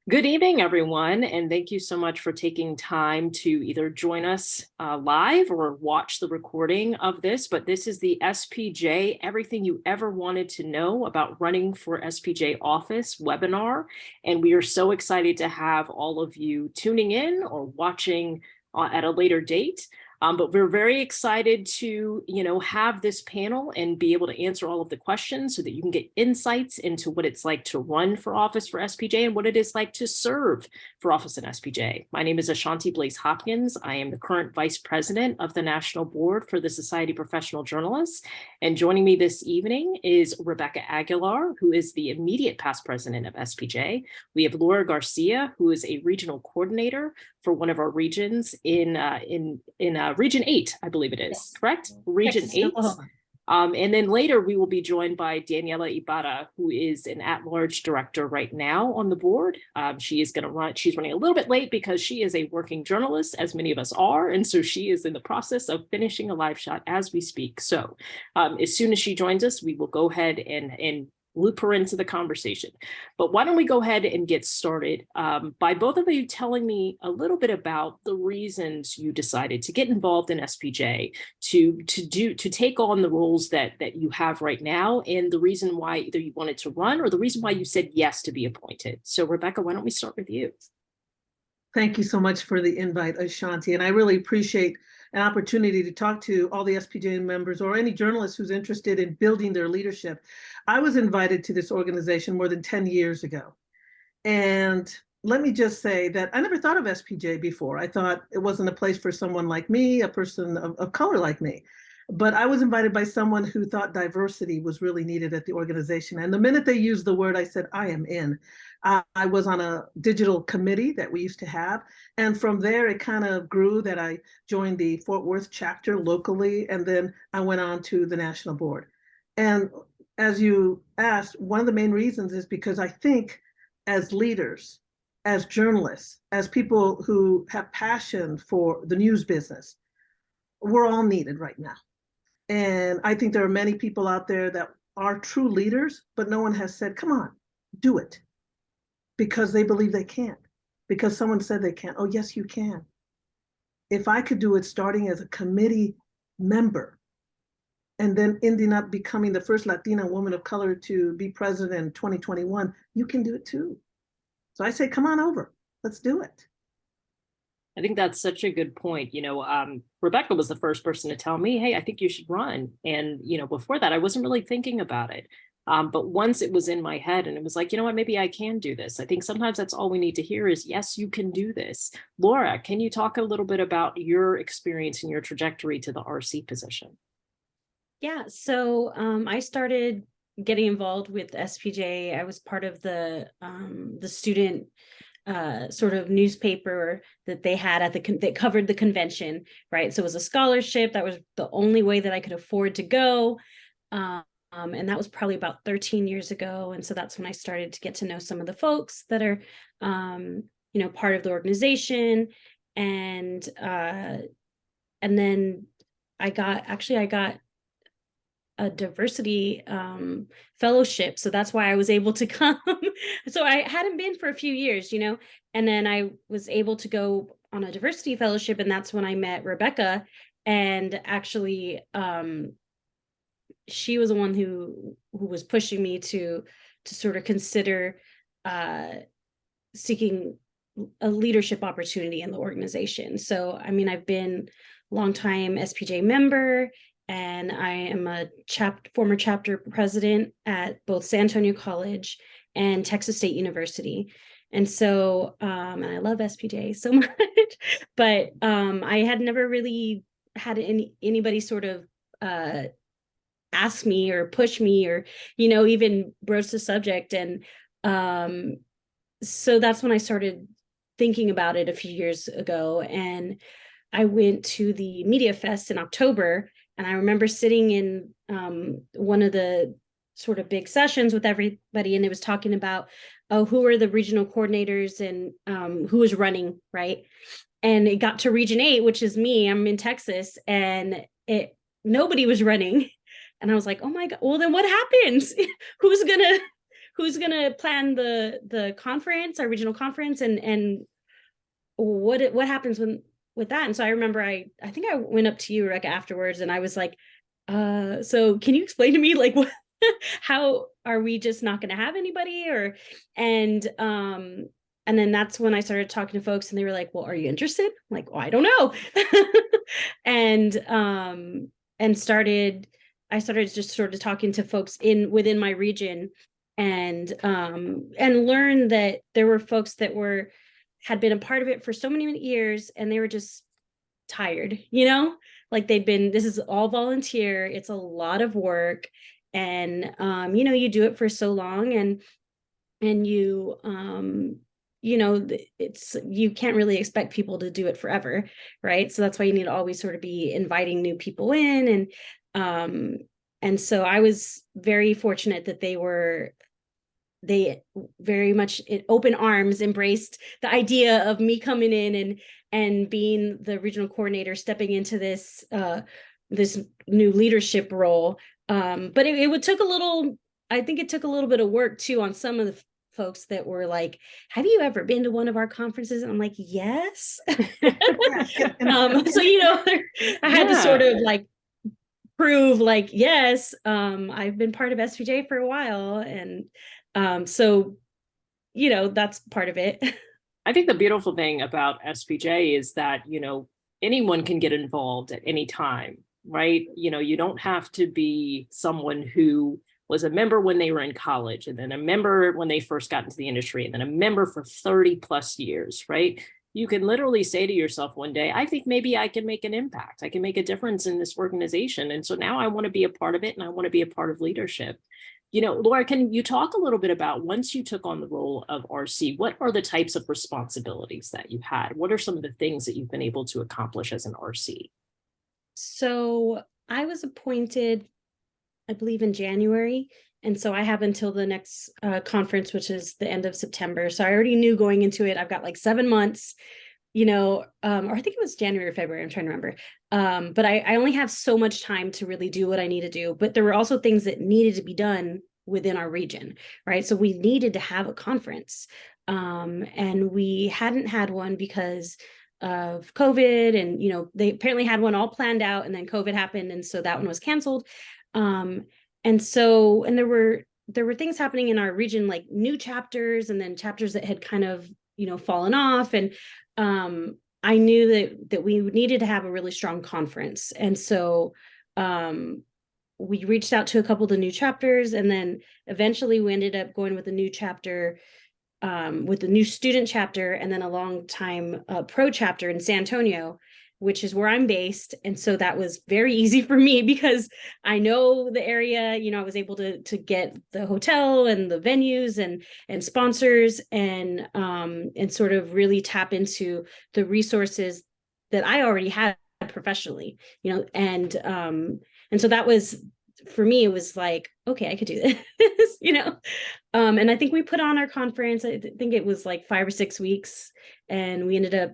Good evening, everyone, and thank you so much for taking time to either join us live or watch the recording of this. But this is the SPJ, Everything You Ever Wanted to Know About Running for SPJ Office webinar. And we are so excited to have all of you tuning in or watching at a later date. But we're very excited to, have this panel and be able to answer all of the questions so that you can get insights into what it's like to run for office for SPJ and what it is like to serve for office in SPJ. My name is Ashanti Blaze Hopkins. I am the current vice president of the National Board for the Society of Professional Journalists. And joining me this evening is Rebecca Aguilar, who is the immediate past president of SPJ. We have Laura Garcia, who is a regional coordinator for one of our regions in Region 8, I believe it is, Yes. correct? Region Texas, 8. Oklahoma. And then later we will be joined by Daniela Ibarra, who is an at-large director right now on the board. She's running a little bit late because she is a working journalist, as many of us are. And so she is in the process of finishing a live shot as we speak. So as soon as she joins us, we will go ahead and loop her into the conversation. But why don't we go ahead and get started by both of you telling me a little bit about the reasons you decided to get involved in SPJ, to take on the roles that you have right now, and the reason why either you wanted to run or the reason why you said yes to be appointed. So Rebecca, why don't we start with you? Thank you so much for the invite, Ashanti. And I really appreciate an opportunity to talk to all the SPJ members or any journalist who's interested in building their leadership. I was invited to this organization more than 10 years ago. And let me just say that I never thought of SPJ before. I thought it wasn't a place for someone like me, a person of color like me. But I was invited by someone who thought diversity was really needed at the organization. And the minute they used the word, I said, I am in. I was on a digital committee that we used to have. And from there, it kind of grew that I joined the Fort Worth chapter locally. And then I went on to the national board. And as you asked, one of the main reasons is because I think as leaders, as journalists, as people who have passion for the news business, we're all needed right now. And I think there are many people out there that are true leaders, but no one has said, come on, do it. Because they believe they can't. Because someone said they can't. Oh, yes, you can. If I could do it starting as a committee member and then ending up becoming the first Latina woman of color to be president in 2021, you can do it too. So I say, come on over. Let's do it. I think that's such a good point. Rebecca was the first person to tell me, hey, I think you should run. And, before that, I wasn't really thinking about it. But once it was in my head and it was like, you know what, maybe I can do this. I think sometimes that's all we need to hear is, yes, you can do this. Laura, can you talk a little bit about your experience and your trajectory to the RC position? Yeah, so I started getting involved with SPJ. I was part of the student sort of newspaper that they had at that covered the convention, right? So it was a scholarship. That was the only way that I could afford to go. And that was probably about 13 years ago. And so that's when I started to get to know some of the folks that are, part of the organization. And then I got a diversity fellowship. So that's why I was able to come. So I hadn't been for a few years, and then I was able to go on a diversity fellowship. And that's when I met Rebecca. And actually, she was the one who was pushing me to sort of consider seeking a leadership opportunity in the organization. So, I mean, I've been a longtime SPJ member, and I am a former chapter president at both San Antonio College and Texas State University. And so, and I love SPJ so much, but I had never really had anybody sort of ask me or push me or, even broach the subject. And so that's when I started thinking about it a few years ago. And I went to the Media Fest in October. And I remember sitting in one of the sort of big sessions with everybody, and it was talking about, who are the regional coordinators and who is running, right? And it got to Region 8, which is me. I'm in Texas, and nobody was running. And I was like, oh my God, well, then what happens? who's gonna plan the conference, our regional conference, and what happens with that? And so I remember I think I went up to you, Rebecca, afterwards, and I was like, so can you explain to me like what how are we just not going to have anybody? Or and then that's when I started talking to folks, and they were like, well, are you interested? I'm like, well, I don't know. And started I started just sort of talking to folks within my region, and learned that there were folks that had been a part of it for so many years, and they were just tired, like this is all volunteer, it's a lot of work, and you do it for so long, and you can't really expect people to do it forever, right? So that's why you need to always sort of be inviting new people in, and so I was very fortunate that they very much in open arms embraced the idea of me coming in and being the regional coordinator, stepping into this new leadership role. But it took I think it took a little bit of work too on some of the folks that were like, have you ever been to one of our conferences? And I'm like, yes. So, I had to sort of like prove like, yes, I've been part of SPJ for a while. And so, that's part of it. I think the beautiful thing about SPJ is that, anyone can get involved at any time, right? You don't have to be someone who was a member when they were in college, and then a member when they first got into the industry, and then a member for 30 plus years, right? You can literally say to yourself one day, I think maybe I can make an impact. I can make a difference in this organization. And so now I want to be a part of it, and I want to be a part of leadership. Laura, can you talk a little bit about, once you took on the role of RC, what are the types of responsibilities that you had? What are some of the things that you've been able to accomplish as an RC? So I was appointed, I believe, in January. And so I have until the next conference, which is the end of September. So I already knew going into it, I've got like 7 months, or I think it was January or February, I'm trying to remember. But I only have so much time to really do what I need to do. But there were also things that needed to be done within our region, right? So we needed to have a conference. And we hadn't had one because of COVID, and they apparently had one all planned out, and then COVID happened, and so that one was canceled. And there were things happening in our region, like new chapters, and then chapters that had kind of fallen off, and I knew that we needed to have a really strong conference. And so we reached out to a couple of the new chapters, and then eventually we ended up going with a new chapter, with the new student chapter, and then a long time pro chapter in San Antonio, which is where I'm based. And so that was very easy for me because I know the area. I was able to get the hotel and the venues and sponsors, and sort of really tap into the resources that I already had professionally, and so that was, for me, it was like, okay, I could do this, and I think we put on our conference, I think it was like 5 or 6 weeks, and we ended up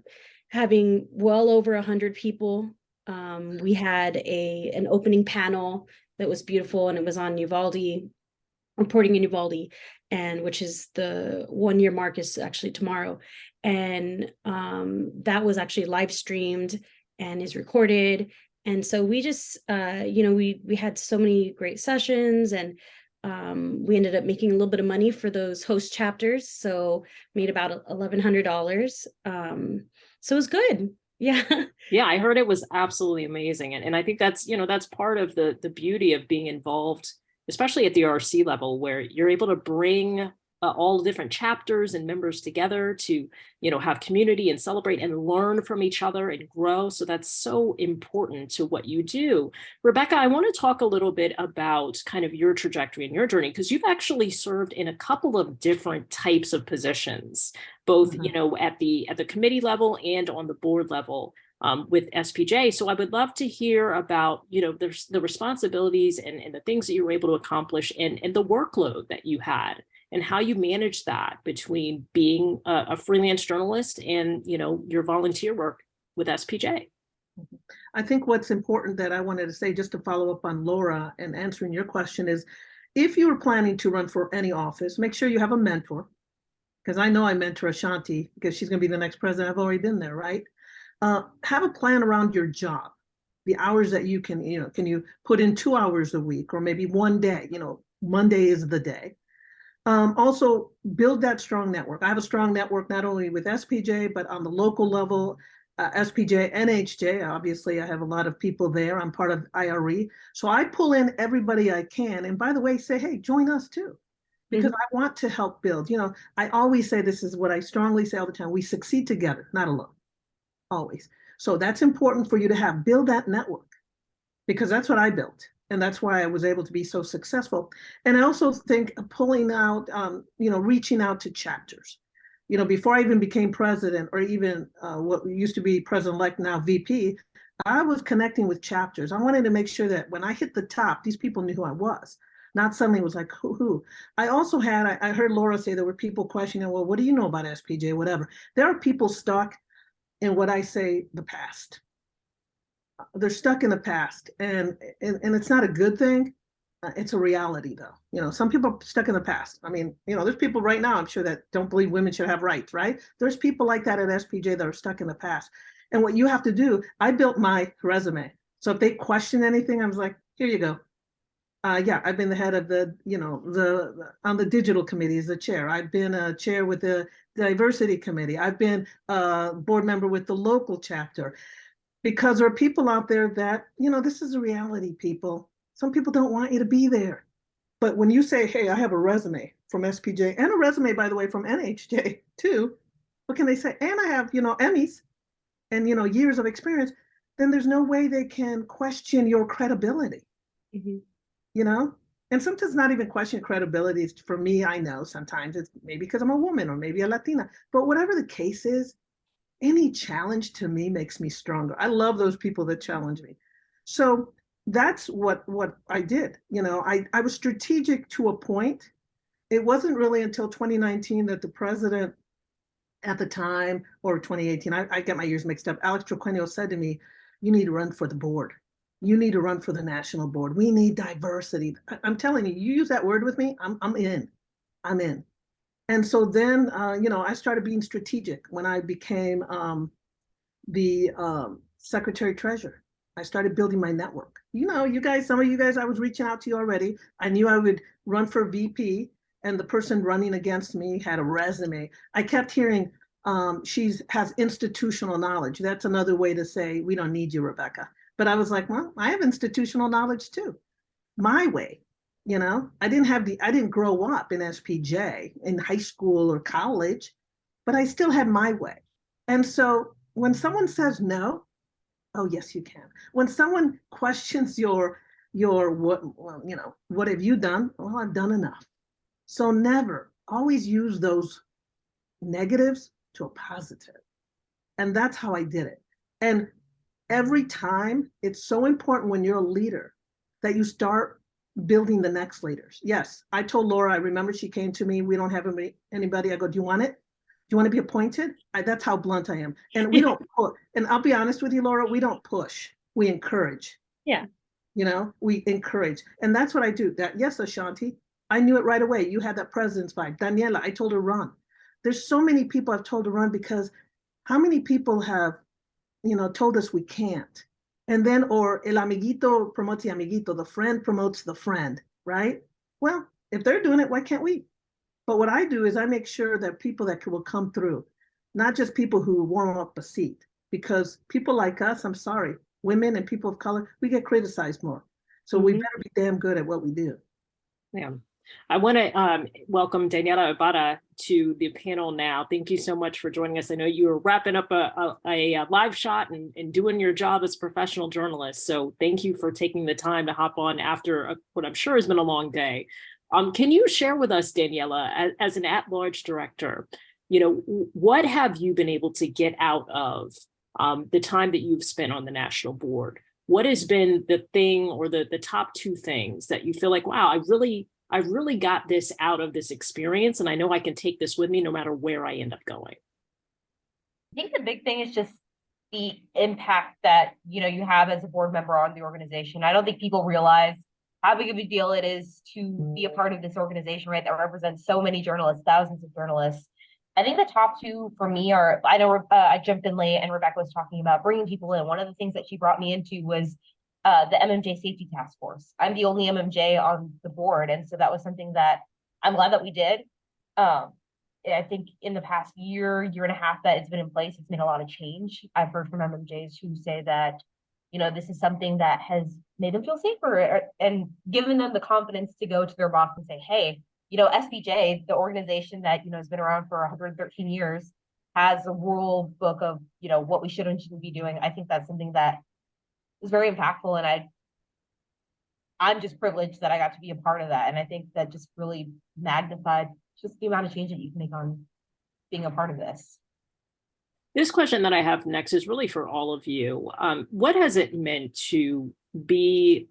having well over 100 people. We had an opening panel that was beautiful, and it was on Uvalde, reporting in Uvalde, and which is the 1-year mark is actually tomorrow. And that was actually live streamed and is recorded. And so we just, we had so many great sessions, and we ended up making a little bit of money for those host chapters. So made about $1,100. So it was good. Yeah. Yeah, I heard it was absolutely amazing. And I think that's, that's part of the beauty of being involved, especially at the RC level, where you're able to bring all the different chapters and members together to, have community and celebrate and learn from each other and grow. So that's so important to what you do. Rebecca, I want to talk a little bit about kind of your trajectory and your journey, because you've actually served in a couple of different types of positions, both, at the committee level and on the board level. With SPJ. So I would love to hear about, the responsibilities and the things that you were able to accomplish, and the workload that you had, and how you managed that between being a freelance journalist and, your volunteer work with SPJ. I think what's important that I wanted to say, just to follow up on Laura and answering your question, is if you are planning to run for any office, make sure you have a mentor, because I know I mentor Ashanti because she's going to be the next president. I've already been there, right? Have a plan around your job, the hours that you can you put in 2 hours a week or maybe one day, Monday is the day. Also, build that strong network. I have a strong network not only with SPJ, but on the local level, SPJ, NHJ. Obviously, I have a lot of people there. I'm part of IRE. So I pull in everybody I can. And by the way, say, hey, join us too, because I want to help build. I always say, this is what I strongly say all the time: we succeed together, not alone, always. So that's important for you to have. Build that network, because that's what I built. And that's why I was able to be so successful. And I also think pulling out, reaching out to chapters. Before I even became president, or even what used to be president-elect, now VP, I was connecting with chapters. I wanted to make sure that when I hit the top, these people knew who I was. Not suddenly was like, who? I also I heard Laura say there were people questioning, well, what do you know about SPJ, whatever. There are people stuck in what I say, the past. They're stuck in the past, and it's not a good thing. It's a reality, though. Some people are stuck in the past. I mean, there's people right now, I'm sure, that don't believe women should have rights, right? There's people like that at SPJ that are stuck in the past. And what you have to do, I built my resume. So if they question anything, I was like, here you go. Yeah, I've been the head of on the digital committee as the chair. I've been a chair with the diversity committee. I've been a board member with the local chapter. Because there are people out there that, this is a reality, people. Some people don't want you to be there. But when you say, hey, I have a resume from SPJ and a resume, by the way, from NHJ too, what can they say? And I have, Emmys and, years of experience, then there's no way they can question your credibility, And sometimes not even question credibility. For me, I know sometimes it's maybe because I'm a woman or maybe a Latina, but whatever the case is, any challenge to me makes me stronger. I love those people that challenge me. So that's what I did. I was strategic to a point. It wasn't really until 2019 that the president at the time, or 2018, I get my years mixed up, Alex Troquenio said to me, you need to run for the board. You need to run for the national board. We need diversity. I'm telling you, you use that word with me, I'm in. I'm in. And so then, I started being strategic when I became the secretary treasurer. I started building my network. You guys, some of you guys, I was reaching out to you already. I knew I would run for VP, and the person running against me had a resume. I kept hearing she has institutional knowledge. That's another way to say, we don't need you, Rebecca. But I was like, well, I have institutional knowledge too, my way. I didn't grow up in SPJ in high school or college, but I still had my way. And so when someone says no, oh yes, you can. When someone questions your what have you done? Well, I've done enough. So never, always use those negatives to a positive. And that's how I did it. And every time, it's so important when you're a leader that you start building the next leaders. Yes, I told Laura, I remember she came to me, we don't have anybody. I go, do you want it? Do you want to be appointed? That's how blunt I am. And we don't put, and I'll be honest with you, Laura, we don't push, we encourage. Yeah. We encourage. And that's what I do. That, yes, Ashanti, I knew it right away. You had that president's vibe. Daniela, I told her run. There's so many people I've told to run, because how many people have, told us we can't? And then, or el amiguito promotes the amiguito, the friend promotes the friend, right? Well, if they're doing it, why can't we? But what I do is I make sure that people that will come through, not just people who warm up a seat, because people like us, I'm sorry, women and people of color, we get criticized more. So we better be damn good at what we do. Yeah. I want to welcome Daniela Ibarra to the panel now. Thank you so much for joining us. I know you were wrapping up a live shot and doing your job as a professional journalist. So thank you for taking the time to hop on after what I'm sure has been a long day. Can you share with us, Daniela, as an at-large director, what have you been able to get out of the time that you've spent on the national board? What has been the thing, or the top two things that you feel like, wow, I really got this out of this experience, and I know I can take this with me no matter where I end up going? I think the big thing is just the impact that you have as a board member on the organization. I don't think people realize how big of a deal it is to be a part of this organization, right? That represents so many journalists, thousands of journalists. I think the top two for me are, I know I jumped in late and Rebecca was talking about bringing people in. One of the things that she brought me into was the MMJ Safety Task Force. I'm the only MMJ on the board. And so that was something that I'm glad that we did. I think in the past year, year and a half that it's been in place, it's made a lot of change. I've heard from MMJs who say that, you know, this is something that has made them feel safer and given them the confidence to go to their boss and say, hey, you know, SPJ, the organization that, you know, has been around for 113 years, has a rule book of, you know, what we should and shouldn't be doing. I think that's something that is very impactful. And I'm just privileged that I got to be a part of that. And I think that just really magnified just the amount of change that you can make on being a part of this. This question that I have next is really for all of you. What has it meant to be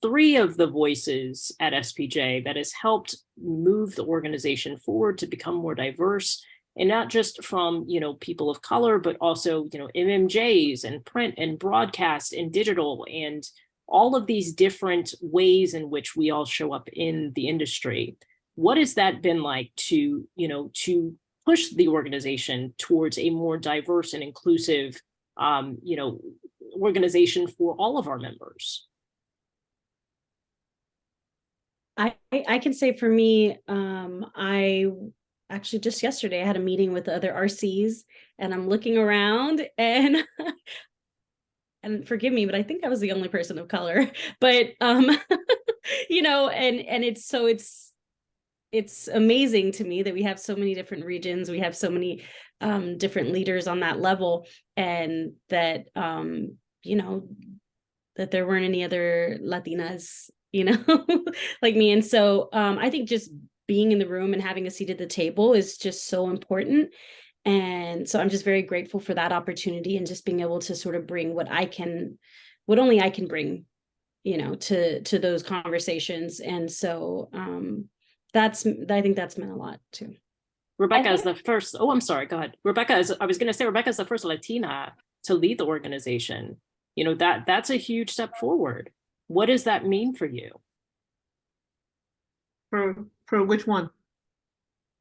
three of the voices at SPJ that has helped move the organization forward to become more diverse, and not just from, you know, people of color, but also, you know, MMJs and print and broadcast and digital and all of these different ways in which we all show up in the industry? What has that been like to, you know, to push the organization towards a more diverse and inclusive, you know, organization for all of our members? I can say for me, I actually just yesterday I had a meeting with the other RCs and I'm looking around and and forgive me, but I think I was the only person of color. But you know, and it's amazing to me that we have so many different regions, we have so many different leaders on that level, and that you know, that there weren't any other Latinas, you know, like me. And so I think just being in the room and having a seat at the table is just so important. And so I'm just very grateful for that opportunity and just being able to sort of bring what only I can bring, you know, to those conversations. And so I think that's meant a lot too. Rebecca is the first. Oh, I'm sorry. Go ahead. Rebecca I was going to say, Rebecca is the first Latina to lead the organization. You know, that's a huge step forward. What does that mean for you? For which one?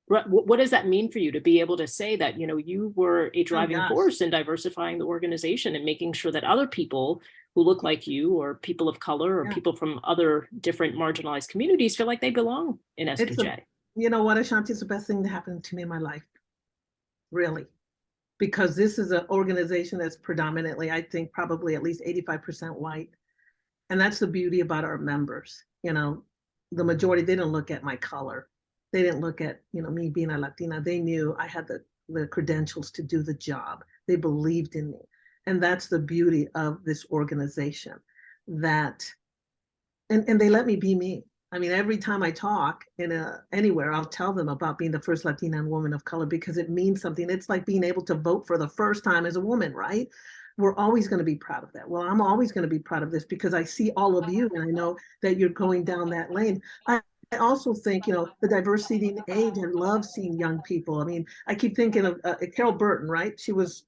What does that mean for you to be able to say that, you know, you were a driving force in diversifying the organization and making sure that other people who look like you or people of color or people from other different marginalized communities feel like they belong in SPJ? You know what, Ashanti, it's the best thing that happened to me in my life, really, because this is an organization that's predominantly, I think, probably at least 85% white. And that's the beauty about our members. You know, the majority, they didn't look at my color. They didn't look at, you know, me being a Latina. They knew I had the credentials to do the job. They believed in me. And that's the beauty of this organization, that, and they let me be me. I mean, every time I talk anywhere, I'll tell them about being the first Latina and woman of color, because it means something. It's like being able to vote for the first time as a woman, right? We're always going to be proud of that. Well, I'm always going to be proud of this because I see all of you and I know that you're going down that lane. I also think, you know, the diversity in age, and love seeing young people. I mean, I keep thinking of Carol Burton, right? She was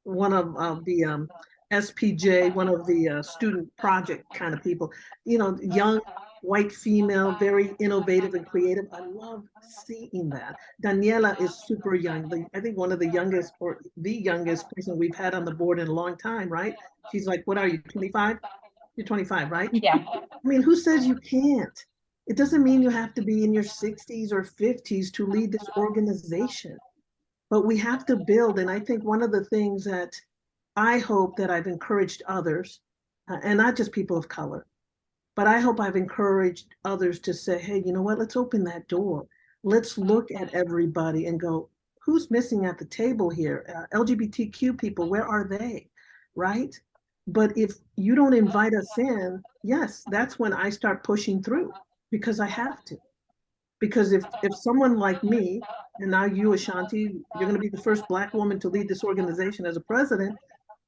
one of the SPJ, one of the student project kind of people, you know, young white female, very innovative and creative. I love seeing that. Daniela is super young. I think one of the youngest, or the youngest person we've had on the board in a long time, right? She's like, what are you, 25? You're 25, right? Yeah. I mean, who says you can't? It doesn't mean you have to be in your 60s or 50s to lead this organization, but we have to build. And I think one of the things that I hope that I've encouraged others, and not just people of color, but I hope I've encouraged others to say, hey, you know what, let's open that door. Let's look at everybody and go, who's missing at the table here? LGBTQ people, where are they, right? But if you don't invite us in, yes, that's when I start pushing through, because I have to. Because if someone like me, and now you, Ashanti, you're going to be the first Black woman to lead this organization as a president,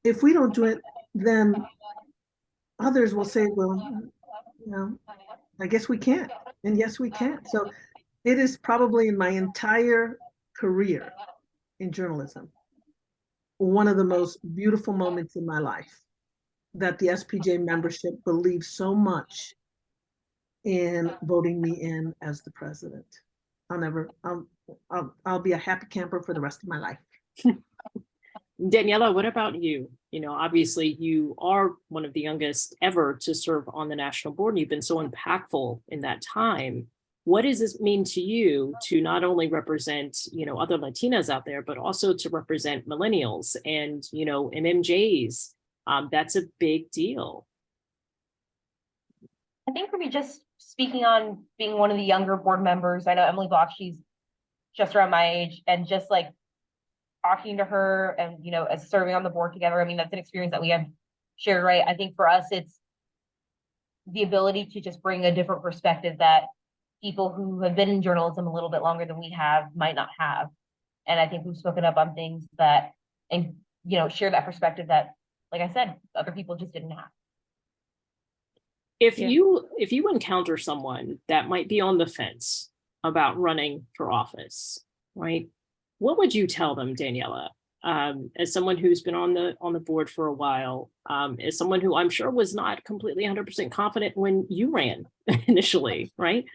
if we don't do it, then others will say, well, you know, I guess we can't. And yes, we can. So it is probably in my entire career in journalism, one of the most beautiful moments in my life, that the SPJ membership believes so much in voting me in as the president. I'll be a happy camper for the rest of my life. Daniela, what about you? You know, obviously you are one of the youngest ever to serve on the national board. And you've been so impactful in that time. What does this mean to you to not only represent, you know, other Latinas out there, but also to represent millennials and, you know, MMJs? That's a big deal. I think for me, just speaking on being one of the younger board members, I know Emily Block, she's just around my age, and just like talking to her and, you know, as serving on the board together, I mean, that's an experience that we have shared, right? I think for us, it's the ability to just bring a different perspective that people who have been in journalism a little bit longer than we have might not have. And I think we've spoken up on things that, and, you know, share that perspective that, like I said, other people just didn't have. If you encounter someone that might be on the fence about running for office, right? What would you tell them, Daniela? As someone who's been on the board for a while, as someone who I'm sure was not completely 100% confident when you ran initially, right?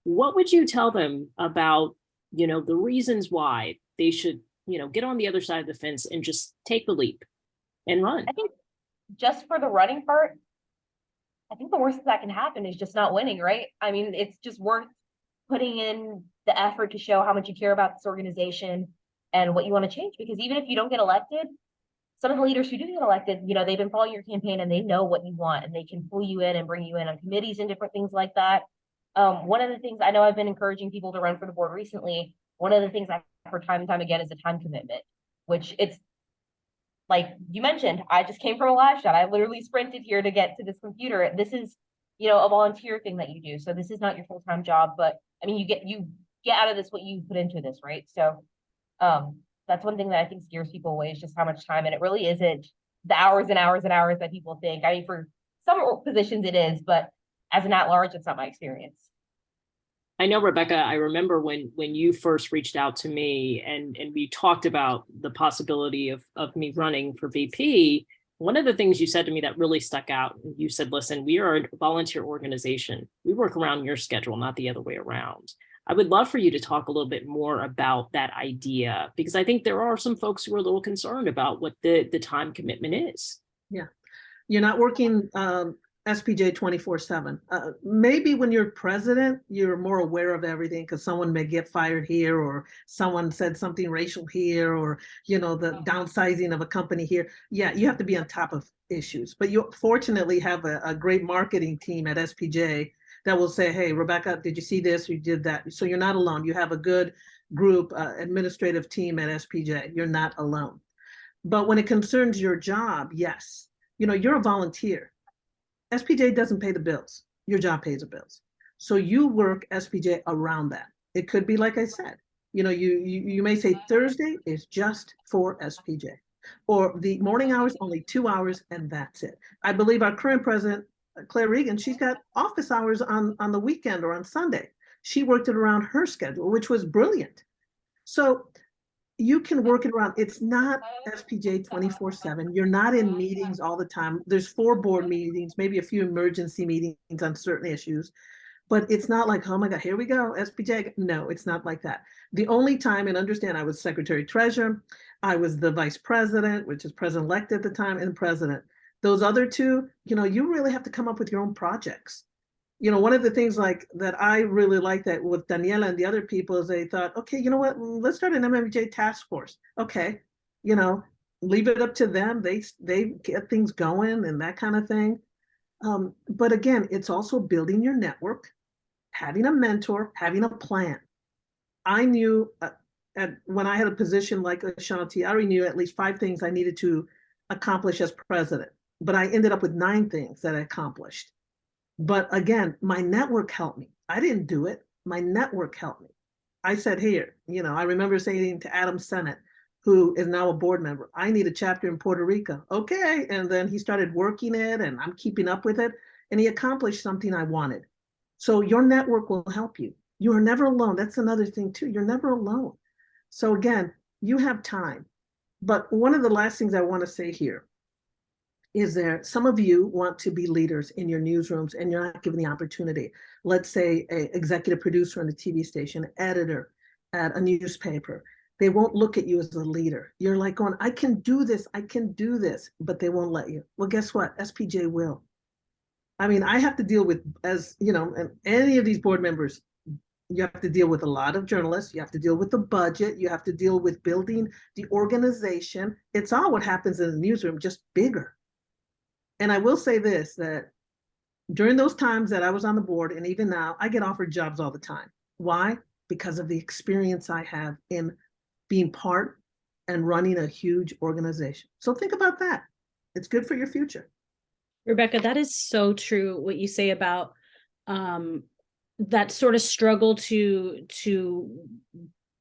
What would you tell them about, you know, the reasons why they should, you know, get on the other side of the fence and just take the leap and run? I think just for the running part, I think the worst that can happen is just not winning, right? I mean, it's just worth putting in the effort to show how much you care about this organization and what you want to change. Because even if you don't get elected, some of the leaders who do get elected, you know, they've been following your campaign and they know what you want and they can pull you in and bring you in on committees and different things like that. One of the things I know I've been encouraging people to run for the board recently, one of the things I've heard time and time again is a time commitment, which it's like you mentioned, I just came from a live shot. I literally sprinted here to get to this computer. This is, you know, a volunteer thing that you do. So this is not your full-time job, but I mean, you get out of this what you put into this, right? So that's one thing that I think scares people away is just how much time, and it really isn't the hours and hours and hours that people think. I mean, for some positions it is, but as an at-large, it's not my experience. I know, Rebecca, I remember when you first reached out to me and we talked about the possibility of me running for VP. One of the things you said to me that really stuck out, you said, listen, we are a volunteer organization. We work around your schedule, not the other way around. I would love for you to talk a little bit more about that idea, because I think there are some folks who are a little concerned about what the time commitment is. Yeah. You're not working SPJ 24/7. Maybe when you're president, you're more aware of everything because someone may get fired here, or someone said something racial here, or, you know, the downsizing of a company here. Yeah, you have to be on top of issues, but you fortunately have a great marketing team at SPJ that will say, hey, Rebecca, did you see this? You did that. So you're not alone. You have a good group, administrative team at SPJ. You're not alone. But when it concerns your job, yes, you know, you're a volunteer. SPJ doesn't pay the bills. Your job pays the bills. So you work SPJ around that. It could be, like I said, you know, you may say Thursday is just for SPJ, or the morning hours, only 2 hours, and that's it. I believe our current president, Claire Regan, she's got office hours on the weekend or on Sunday. She worked it around her schedule, which was brilliant. So you can work it around. It's not SPJ 24/7. You're not in meetings all the time. There's 4 board meetings, maybe a few emergency meetings on certain issues, but it's not like, oh my God, here we go, SPJ. No, it's not like that. The only time, and understand, I was secretary treasurer, I was the vice president, which is president-elect at the time, and president. Those other 2, you know, you really have to come up with your own projects. You know, one of the things like that I really like that with Daniela and the other people is they thought, okay, you know what, let's start an MMJ task force. Okay, you know, leave it up to them. They get things going and that kind of thing. But again, it's also building your network, having a mentor, having a plan. I knew when I had a position like Ashanti, I already knew at least 5 things I needed to accomplish as president, but I ended up with 9 things that I accomplished. But again, my network helped me. I didn't do it. My network helped me. I said, here, you know, I remember saying to Adam Sennett, who is now a board member, I need a chapter in Puerto Rico. Okay. And then he started working it and I'm keeping up with it. And he accomplished something I wanted. So your network will help you. You are never alone. That's another thing too. You're never alone. So again, you have time. But one of the last things I want to say here is there, some of you want to be leaders in your newsrooms and you're not given the opportunity. Let's say an executive producer on a TV station, editor at a newspaper. They won't look at you as a leader. You're like going, I can do this, but they won't let you. Well, guess what? SPJ will. I mean, I have to deal with, as you know, and any of these board members, you have to deal with a lot of journalists. You have to deal with the budget. You have to deal with building the organization. It's all what happens in the newsroom, just bigger. And I will say this, that during those times that I was on the board, and even now, I get offered jobs all the time. Why? Because of the experience I have in being part and running a huge organization. So think about that. It's good for your future. Rebecca, that is so true, what you say about that sort of struggle to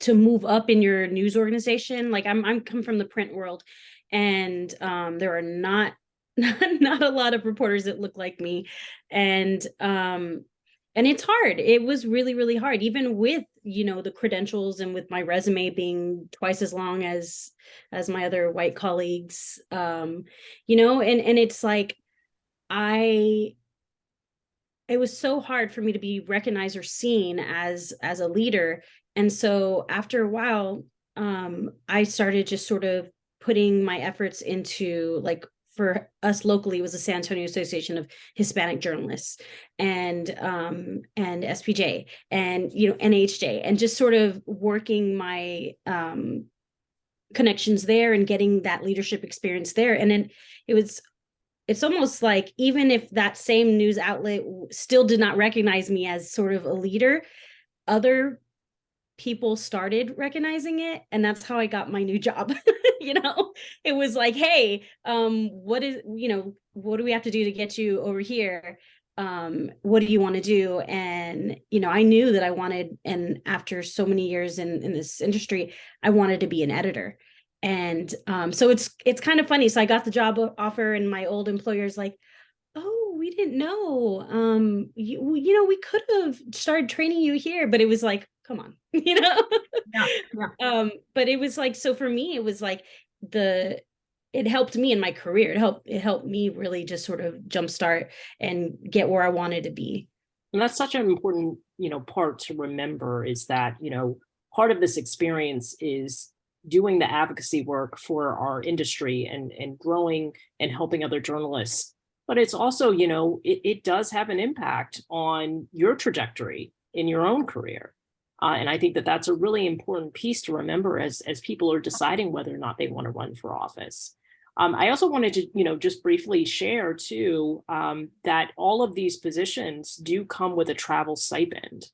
move up in your news organization. Like I'm come from the print world, and there are not a lot of reporters that look like me, and it's hard. It was really, really hard, even with, you know, the credentials and with my resume being twice as long as my other white colleagues, you know, and it's like, it was so hard for me to be recognized or seen as a leader. And so after a while, I started just sort of putting my efforts into, like, for us locally, it was the San Antonio Association of Hispanic Journalists, and SPJ, and, you know, NHJ, and just sort of working my connections there and getting that leadership experience there. And then it's almost like, even if that same news outlet still did not recognize me as sort of a leader, other people started recognizing it, and that's how I got my new job. You know, it was like, hey, what do we have to do to get you over here? What do you want to do? And, you know, I knew that I wanted, and after so many years in this industry, I wanted to be an editor. And so it's kind of funny. So I got the job offer, and my old employer's like, oh, we didn't know. You know, we could have started training you here, but it was like, come on, you know? Yeah. But it was like, so for me, it was like it helped me in my career. It helped me really just sort of jumpstart and get where I wanted to be. And that's such an important, you know, part to remember, is that, you know, part of this experience is doing the advocacy work for our industry and growing and helping other journalists. But it's also, you know, it does have an impact on your trajectory in your own career. And I think that that's a really important piece to remember as people are deciding whether or not they want to run for office. I also wanted to, you know, just briefly share too, that all of these positions do come with a travel stipend,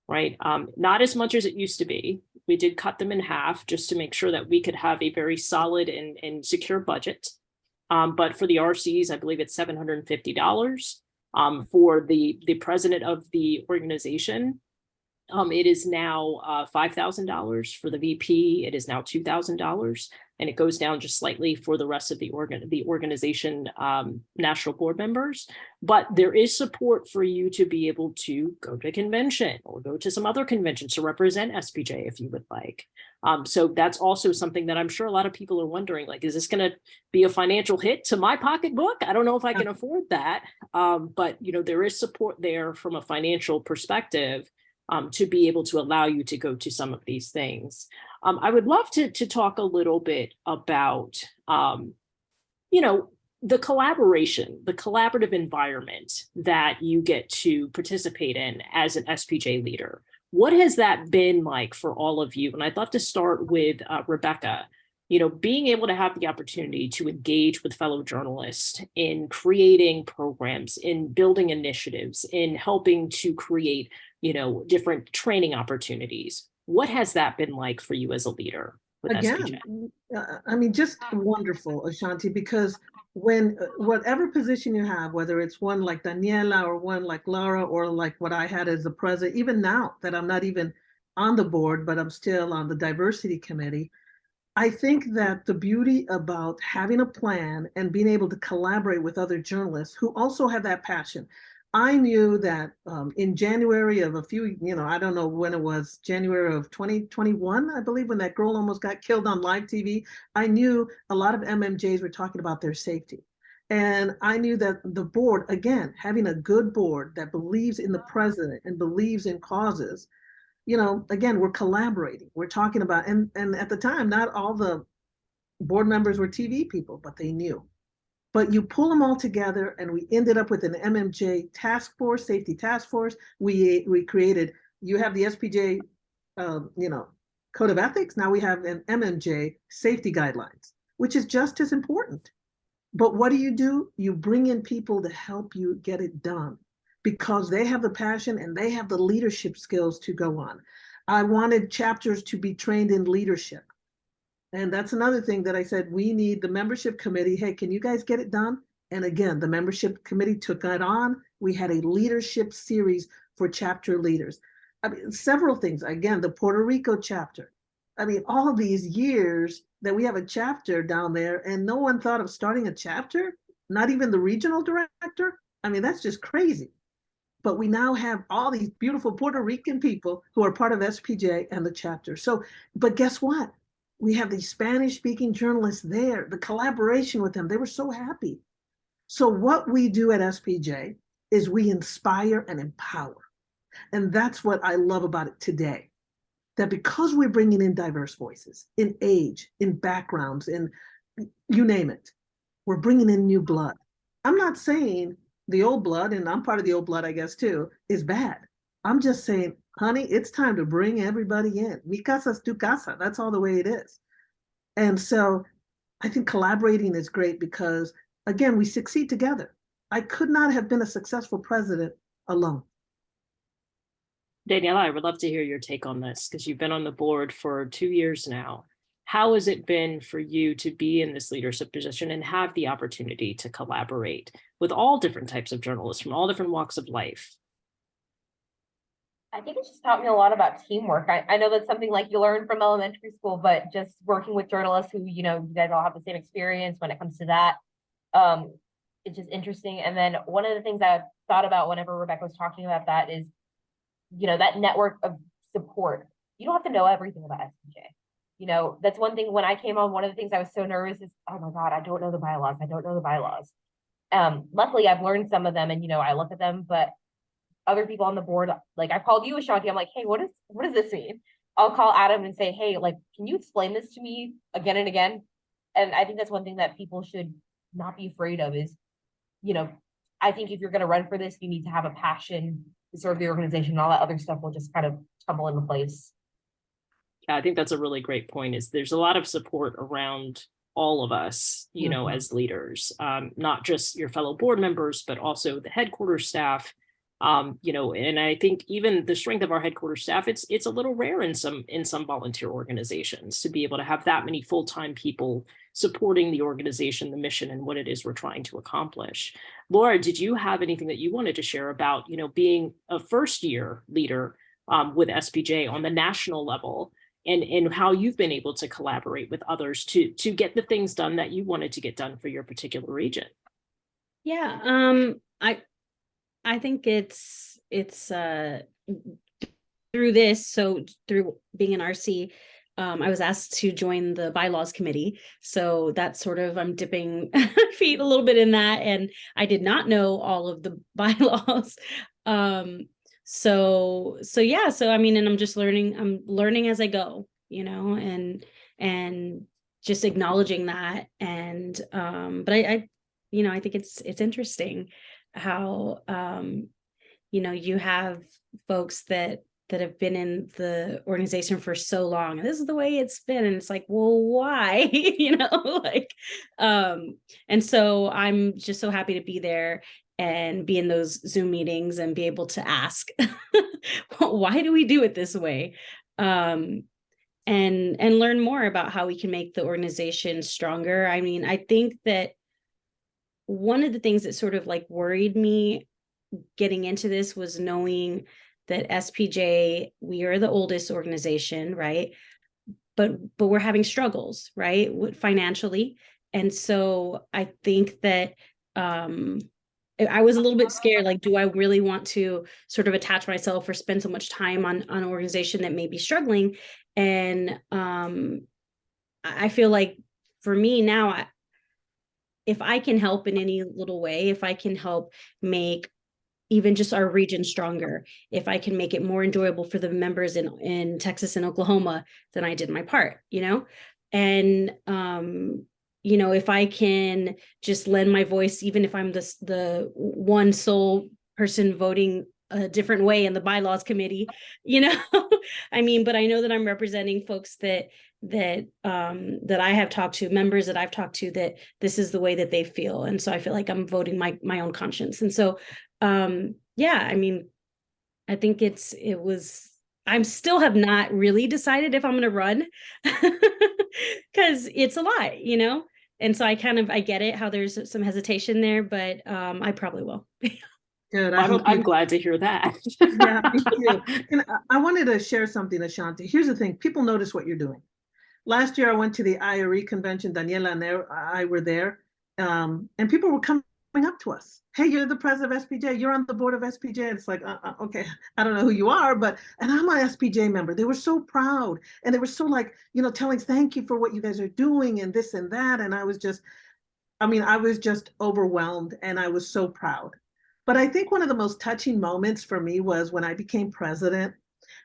right? Not as much as it used to be. We did cut them in half just to make sure that we could have a very solid and secure budget. But for the RCs, I believe it's $750. For the president of the organization, it is now $5,000. For the VP, it is now $2,000, and it goes down just slightly for the rest of the organization national board members. But there is support for you to be able to go to a convention or go to some other conventions to represent SPJ if you would like. So that's also something that I'm sure a lot of people are wondering, like, is this going to be a financial hit to my pocketbook? I don't know if I can afford that. But, you know, there is support there from a financial perspective to be able to allow you to go to some of these things. I would love to talk a little bit about, you know, the collaborative environment that you get to participate in as an SPJ leader. What has that been like for all of you? And I'd love to start with Rebecca. You know, being able to have the opportunity to engage with fellow journalists in creating programs, in building initiatives, in helping to create, you know, different training opportunities. What has that been like for you as a leader with SPJ? I mean, just wonderful, Ashanti, because when whatever position you have, whether it's one like Daniela or one like Laura or like what I had as the president, even now that I'm not even on the board, but I'm still on the diversity committee, I think that the beauty about having a plan and being able to collaborate with other journalists who also have that passion. I knew that in January of a few, you know, I don't know when it was, January of 2021, I believe, when that girl almost got killed on live TV, I knew a lot of MMJs were talking about their safety. And I knew that the board, again, having a good board that believes in the president and believes in causes, again, we're collaborating. We're talking about, and at the time, not all the board members were TV people, but they knew. But you pull them all together, and we ended up with an MMJ task force, safety task force. We created. You have the SPJ, code of ethics. Now we have an MMJ safety guidelines, which is just as important. But what do? You bring in people to help you get it done because they have the passion and they have the leadership skills to go on. I wanted chapters to be trained in leadership. And that's another thing that I said, we need the membership committee. Hey, can you guys get it done? And again, the membership committee took it on. We had a leadership series for chapter leaders. I mean, several things. Again, the Puerto Rico chapter. I mean, all of these years that we have a chapter down there and no one thought of starting a chapter, not even the regional director. I mean, that's just crazy. But we now have all these beautiful Puerto Rican people who are part of SPJ and the chapter. So, but guess what? We have these Spanish speaking journalists there, the collaboration with them, they were so happy. So what we do at SPJ is we inspire and empower. And that's what I love about it today, that because we're bringing in diverse voices in age, in backgrounds, in you name it, we're bringing in new blood. I'm not saying the old blood, and I'm part of the old blood, I guess, too, is bad. I'm just saying, honey, it's time to bring everybody in. Mi casa es tu casa. That's all the way it is. And so I think collaborating is great because, again, we succeed together. I could not have been a successful president alone. Daniela, I would love to hear your take on this because you've been on the board for 2 years now. How has it been for you to be in this leadership position and have the opportunity to collaborate with all different types of journalists from all different walks of life? I think it just taught me a lot about teamwork. I know that's something like you learn from elementary school, but just working with journalists who, you guys all have the same experience when it comes to that. It's just interesting. And then one of the things I thought about whenever Rebecca was talking about that is, that network of support. You don't have to know everything about SPJ. That's one thing when I came on, one of the things I was so nervous is, oh my God, I don't know the bylaws. I don't know the bylaws. Luckily I've learned some of them and, I look at them, but other people on the board, like I've called you, Ashanti. I'm like, hey, what does this mean? I'll call Adam and say, hey, like, can you explain this to me again and again? And I think that's one thing that people should not be afraid of is, I think if you're going to run for this, you need to have a passion to serve the organization, and all that other stuff will just kind of tumble into place. Yeah, I think that's a really great point is there's a lot of support around all of us, as leaders, not just your fellow board members, but also the headquarters staff. And I think even the strength of our headquarters staff, it's a little rare in some volunteer organizations to be able to have that many full-time people supporting the organization, the mission, and what it is we're trying to accomplish. Laura, did you have anything that you wanted to share about, being a first-year leader with SPJ on the national level and how you've been able to collaborate with others to get the things done that you wanted to get done for your particular region? Yeah, I think it's through this. So through being an RC, I was asked to join the bylaws committee. So that's sort of, I'm dipping feet a little bit in that. And I did not know all of the bylaws. So yeah, so I mean, and I'm just learning as I go, and just acknowledging that. And, but I think it's interesting how, you have folks that have been in the organization for so long. This is the way it's been. And it's like, well, why? And so I'm just so happy to be there and be in those Zoom meetings and be able to ask, why do we do it this way? And learn more about how we can make the organization stronger. I mean, I think that one of the things that sort of like worried me getting into this was knowing that SPJ, we are the oldest organization, right? But we're having struggles, right, financially. And so I think that I was a little bit scared, like, do I really want to sort of attach myself or spend so much time on an organization that may be struggling? And I feel like for me now, if I can help in any little way, if I can help make even just our region stronger, if I can make it more enjoyable for the members in Texas and Oklahoma, then I did my part, and if I can just lend my voice, even if I'm the one sole person voting a different way in the bylaws committee, I mean, but I know that I'm representing folks that I have talked to, members that I've talked to, that this is the way that they feel. And so I feel like I'm voting my own conscience. And so, yeah, I mean, I think I still have not really decided if I'm going to run because it's a lot, and so I get it how there's some hesitation there, but I probably will. Good. I'm glad to hear that. Yeah, me too. And I wanted to share something, Ashanti. Here's the thing. People notice what you're doing. Last year, I went to the IRE convention. Daniela and I were there, and people were coming up to us. Hey, you're the president of SPJ. You're on the board of SPJ. And it's like, okay, I don't know who you are, and I'm an SPJ member. They were so proud, and they were so telling thank you for what you guys are doing and this and that. And I was just overwhelmed, and I was so proud. But I think one of the most touching moments for me was when I became president.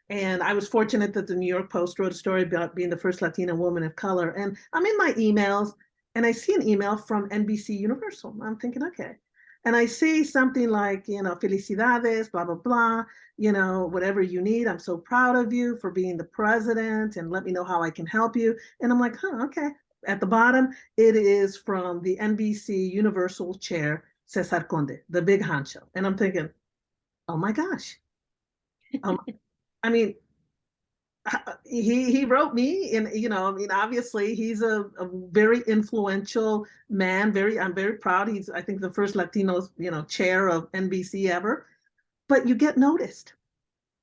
And I was fortunate that the New York Post wrote a story about being the first Latina woman of color. And I'm in my emails, and I see an email from NBC Universal. I'm thinking, okay. And I see something like, felicidades, blah, blah, blah, whatever you need. I'm so proud of you for being the president, and let me know how I can help you. And I'm like, okay. At the bottom, it is from the NBC Universal chair, Cesar Conde, the big honcho. And I'm thinking, oh my gosh. I mean, he wrote me, and obviously he's a very influential man. I'm very proud. He's, I think, the first Latino chair of NBC ever. But you get noticed,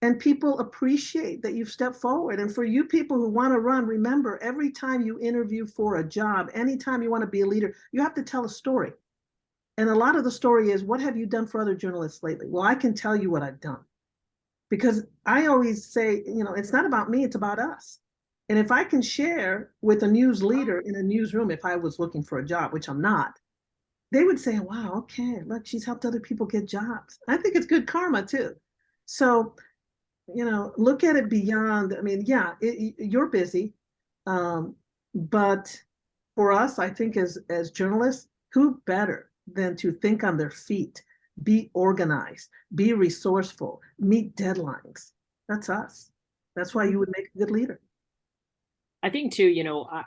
and people appreciate that you've stepped forward. And for you people who want to run, remember, every time you interview for a job, anytime you want to be a leader, you have to tell a story. And a lot of the story is, what have you done for other journalists lately? Well, I can tell you what I've done. Because I always say, it's not about me, it's about us. And if I can share with a news leader in a newsroom, if I was looking for a job, which I'm not, they would say, wow, okay, look, she's helped other people get jobs. I think it's good karma too. So, look at it beyond, yeah, you're busy. But for us, I think as journalists, who better than to think on their feet, be organized, be resourceful, meet deadlines. That's us. That's why you would make a good leader. I think too,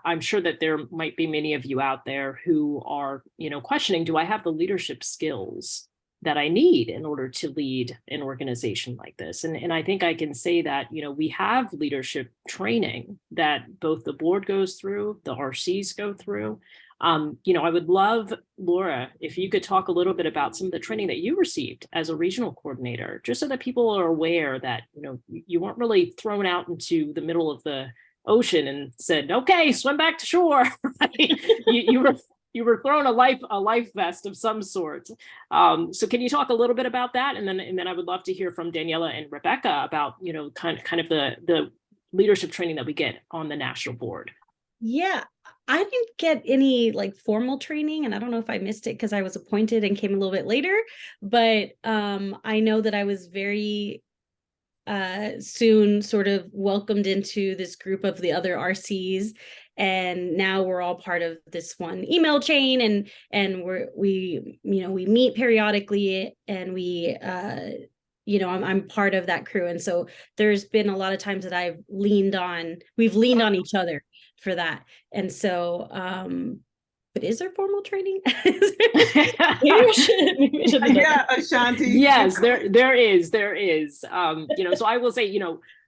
I'm sure that there might be many of you out there who are, questioning, do I have the leadership skills that I need in order to lead an organization like this? And I think I can say that, we have leadership training that both the board goes through, the RCs go through. I would love, Laura, if you could talk a little bit about some of the training that you received as a regional coordinator, just so that people are aware that, you weren't really thrown out into the middle of the ocean and said, okay, swim back to shore. You were thrown a life vest of some sort. So can you talk a little bit about that? And then I would love to hear from Daniela and Rebecca about, kind of the leadership training that we get on the national board. Yeah, I didn't get any formal training, and I don't know if I missed it because I was appointed and came a little bit later, but I know that I was very soon sort of welcomed into this group of the other RCs, and now we're all part of this one email chain, and we meet periodically, and I'm part of that crew. And so there's been a lot of times that we've leaned on each other for that. And so, but is there formal training? Yeah, Ashanti. Yes, there is. So I will say,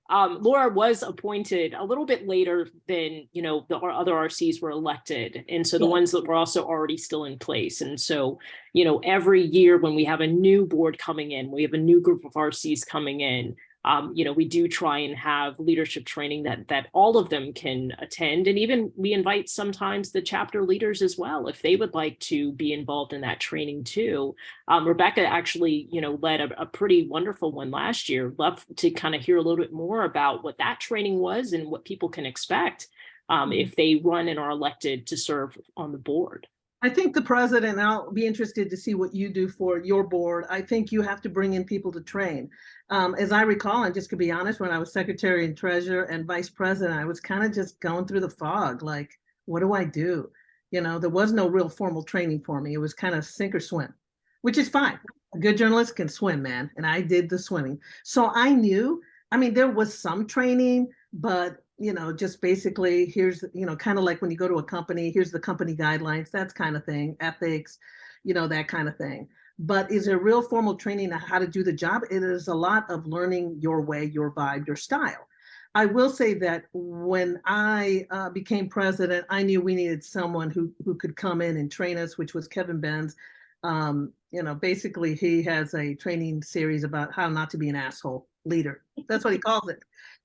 Laura was appointed a little bit later than, the other RCs were elected. And so the ones that were also already still in place. And so, every year when we have a new board coming in, we have a new group of RCs coming in, we do try and have leadership training that all of them can attend. And even we invite sometimes the chapter leaders as well, if they would like to be involved in that training too. Rebecca actually, led a pretty wonderful one last year. Love to kind of hear a little bit more about what that training was and what people can expect if they run and are elected to serve on the board. I think the president, and I'll be interested to see what you do for your board. I think you have to bring in people to train. As I recall, and just to be honest, when I was secretary and treasurer and vice president, I was kind of just going through the fog, like, what do I do? You know, there was no real formal training for me. It was kind of sink or swim, which is fine. A good journalist can swim, man. And I did the swimming. So I knew, I mean, there was some training, but you know, just basically here's, you know, kind of like when you go to a company, here's the company guidelines, that's kind of thing, ethics, you know, that kind of thing. But is there real formal training on how to do the job? It is a lot of learning your way, your vibe, your style. I will say that when I became president, I knew we needed someone who could come in and train us, which was Kevin Benz. You know, basically he has a training series about how not to be an asshole leader. That's what he calls it.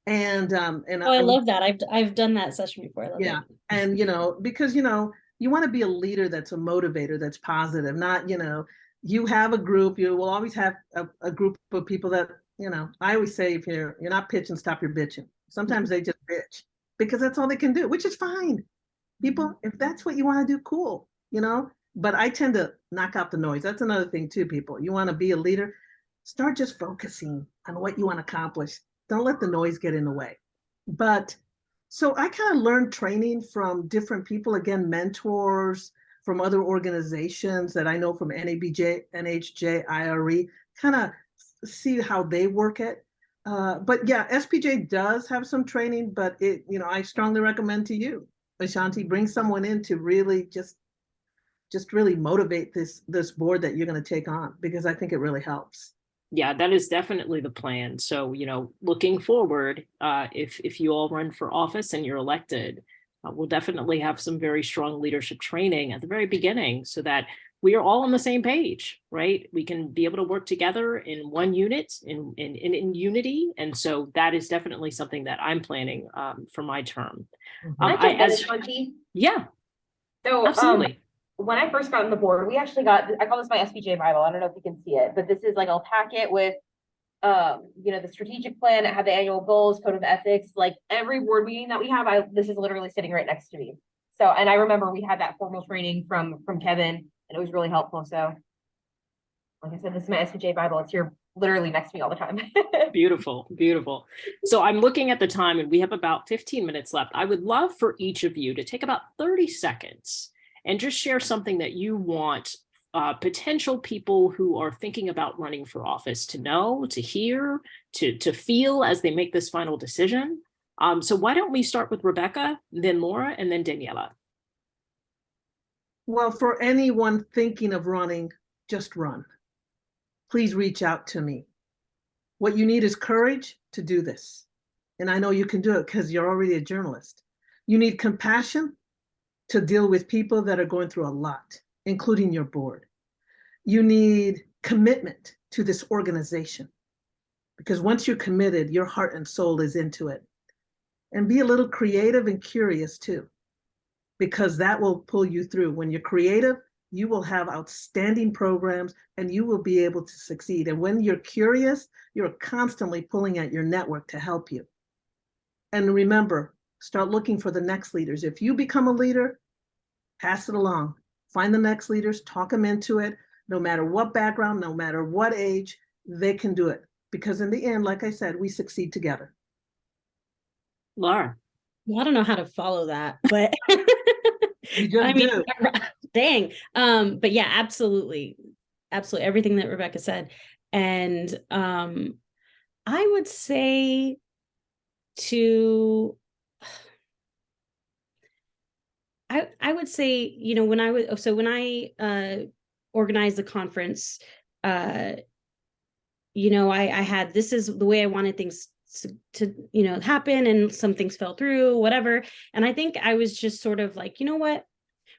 And Oh, I love that. I've done that session before. I love yeah. it. And, you know, because, you know, you want to be a leader that's a motivator, that's positive, not, you know, you have a group, you will always have a group of people that, you know, I always say, if you're not pitching, stop your bitching. Sometimes they just bitch because that's all they can do, which is fine. People, if that's what you want to do, cool, you know, but I tend to knock out the noise. That's another thing too, people. You want to be a leader, start just focusing on what you want to accomplish. Don't let the noise get in the way. But so I kind of learned training from different people, again, mentors from other organizations that I know from NABJ, NHJ, IRE, kind of see how they work it. But yeah, SPJ does have some training, but it, you know, I strongly recommend to you, Ashanti, bring someone in to really just really motivate this board that you're going to take on, because I think it really helps. Yeah, that is definitely the plan. So, you know, looking forward, if you all run for office and you're elected, we'll definitely have some very strong leadership training at the very beginning so that we are all on the same page, right? We can be able to work together in one unit, in unity. And so that is definitely something that I'm planning for my term. Yeah, So, absolutely. when I first got on the board, we actually got, I call this my SPJ Bible. I don't know if you can see it, but this is like a packet with, you know, the strategic plan, it had the annual goals, code of ethics, like every board meeting that we have, this is literally sitting right next to me. So, and I remember we had that formal training from Kevin, and it was really helpful. So, like I said, this is my SPJ Bible. It's here literally next to me all the time. Beautiful, beautiful. So I'm looking at the time and we have about 15 minutes left. I would love for each of you to take about 30 seconds and just share something that you want potential people who are thinking about running for office to know, to hear, to feel as they make this final decision. So why don't we start with Rebecca, then Laura, and then Daniela? Well, for anyone thinking of running, just run. Please reach out to me. What you need is courage to do this. And I know you can do it because you're already a journalist. You need compassion to deal with people that are going through a lot, including your board. You need commitment to this organization, because once you're committed, your heart and soul is into it. And be a little creative and curious too, because that will pull you through. When you're creative, you will have outstanding programs and you will be able to succeed. And when you're curious, you're constantly pulling at your network to help you. And remember, start looking for the next leaders. If you become a leader, pass it along. Find the next leaders, talk them into it. No matter what background, no matter what age, they can do it. Because in the end, like I said, we succeed together. Laura. Well, I don't know how to follow that, but You just do. Dang. But yeah, absolutely. Absolutely. Everything that Rebecca said. And I would say I would say, you know, when I organized the conference, you know, I had, this is the way I wanted things to, you know, happen, and some things fell through, whatever. And I think I was just sort of like, you know what,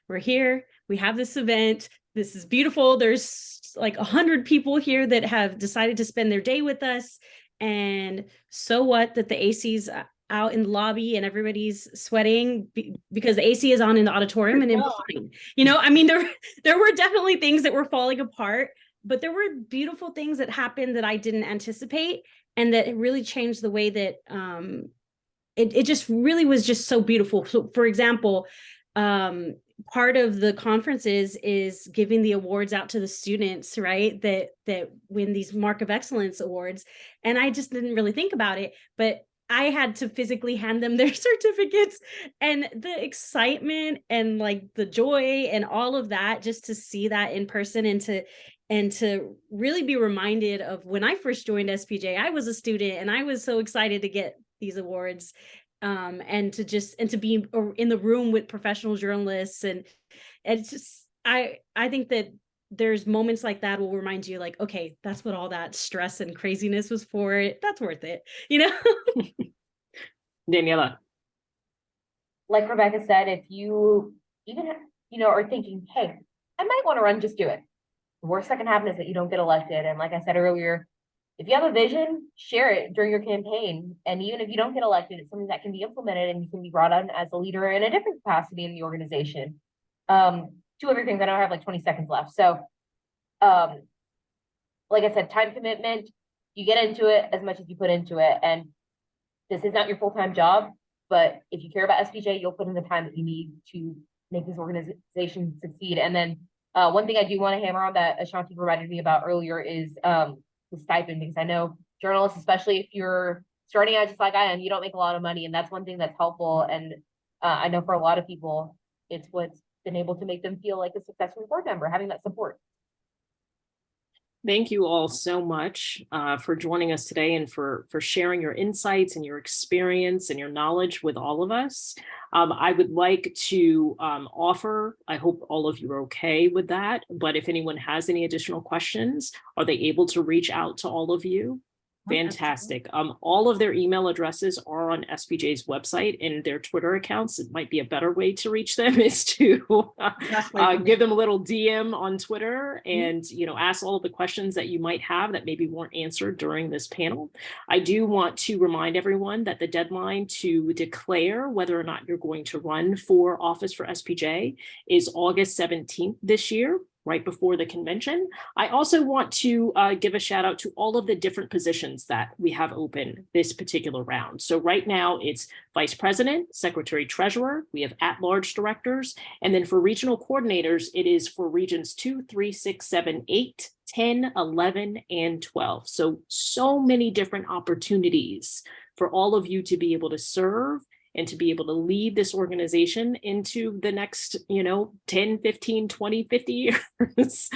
we're here, we have this event, this is beautiful. There's like 100 people here that have decided to spend their day with us. And so what that the AC's out in the lobby and everybody's sweating because the AC is on in the auditorium, and it was fine. You know, I mean, there were definitely things that were falling apart, but there were beautiful things that happened that I didn't anticipate, and that it really changed the way that it just really was just so beautiful. So for example, part of the conferences is giving the awards out to the students, right? That win these Mark of Excellence awards. And I just didn't really think about it, but I had to physically hand them their certificates, and the excitement and like the joy and all of that, just to see that in person and to really be reminded of when I first joined SPJ, I was a student and I was so excited to get these awards, and to be in the room with professional journalists, and it's just, I think that there's moments like that will remind you, like, okay, that's what all that stress and craziness was for. That's worth it, you know? Daniela. Like Rebecca said, if you even, are thinking, hey, I might want to run, just do it. The worst that can happen is that you don't get elected. And like I said earlier, if you have a vision, share it during your campaign. And even if you don't get elected, it's something that can be implemented and you can be brought on as a leader in a different capacity in the organization. Two other things, I know I have like 20 seconds left. So, like I said, time commitment, you get into it as much as you put into it. And this is not your full-time job, but if you care about SPJ, you'll put in the time that you need to make this organization succeed. And then one thing I do want to hammer on that Ashanti reminded me about earlier is the stipend, because I know journalists, especially if you're starting out just like I am, you don't make a lot of money. And that's one thing that's helpful. And I know for a lot of people, it's what's been able to make them feel like a successful board member, having that support. Thank you all so much for joining us today and for sharing your insights and your experience and your knowledge with all of us. I would like to offer, I hope all of you are okay with that, but if anyone has any additional questions, are they able to reach out to all of you? Fantastic. All of their email addresses are on SPJ's website and their Twitter accounts. It might be a better way to reach them is to give them a little DM on Twitter and, ask all of the questions that you might have that maybe weren't answered during this panel. I do want to remind everyone that the deadline to declare whether or not you're going to run for office for SPJ is August 17th this year, right before the convention. I also want to give a shout out to all of the different positions that we have open this particular round. So right now it's Vice President, Secretary Treasurer, we have at-large directors, and then for regional coordinators, it is for regions 2, 3, 6, 7, 8, 10, 11, and 12. So many different opportunities for all of you to be able to serve and to be able to lead this organization into the next, 10, 15, 20, 50 years.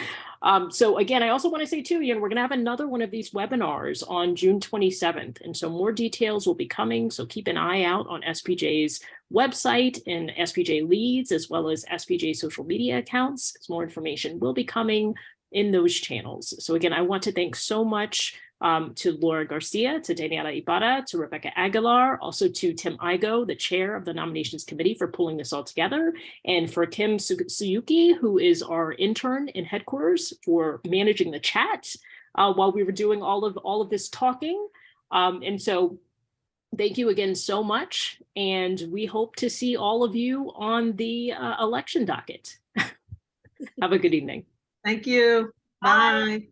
So again, I also want to say too, we're going to have another one of these webinars on June 27th. And so more details will be coming. So keep an eye out on SPJ's website and SPJ leads, as well as SPJ social media accounts. More information will be coming in those channels. So again, I want to thank so much to Laura Garcia, to Daniela Ibarra, to Rebecca Aguilar, also to Tim Igo, the chair of the nominations committee, for pulling this all together, and for Kim Suyuki, who is our intern in headquarters, for managing the chat while we were doing all of this talking. And so thank you again so much, and we hope to see all of you on the election docket. Have a good evening. Thank you. Bye.